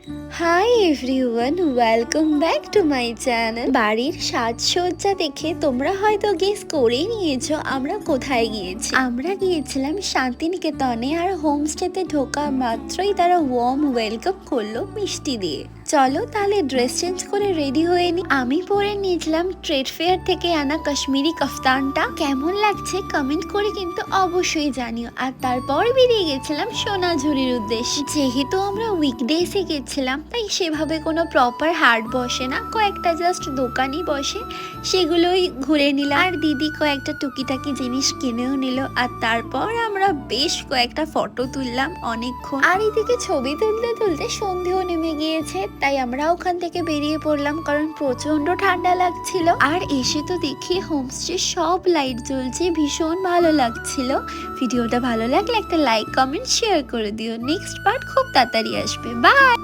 Hi everyone, welcome back to my channel. বাড়ির সাজসজ্জা দেখে তোমরা হয়তো গেস করেই নিয়েছো আমরা কোথায় গিয়েছি। আমরা গিয়েছিলাম শান্তিনিকেতনে, আর হোমস্টেতে ঢোকা মাত্রই তারা ওয়ার্ম ওয়েলকাম করলো মিষ্টি দিয়ে। চলো তাহলে ড্রেস চেঞ্জ করে রেডি হয়ে নি। আমি পরে নিয়েছিলাম ট্রেড ফেয়ার থেকে আনা কাশ্মীরি কাফতানটা। কেমন লাগছে কমেন্ট করে কিন্তু অবশ্যই জানিও। আর তারপর বেরিয়ে গেছিলাম সোনাঝুরির উদ্দেশ্যে। যেহেতু আমরা উইকডেসে গেছিলাম তাই সেভাবে কোনো প্রপার হাট বসে না, কয়েকটা জাস্ট দোকানই বসে, সেগুলোই ঘুরে নিলাম। আর দিদি কয়েকটা টুকিটাকি জিনিস কিনেও নিল। আর তারপর আমরা বেশ কয়েকটা ফটো তুললাম অনেকক্ষণ। আর এদিকে ছবি তুলতে তুলতে সন্ধেও নেমে গিয়েছে, তাই আমরা ওখান থেকে বেরিয়ে পড়লাম, কারণ প্রচন্ড ঠান্ডা লাগছিল। আর এসে তো দেখি হোমস্টে সব লাইট জ্বলছে, ভীষণ ভালো লাগছিল। ভিডিওটা ভালো লাগলে একটা লাইক কমেন্ট শেয়ার করে দিও। নেক্সট পার্ট খুব তাড়াতাড়ি আসবে। বাই।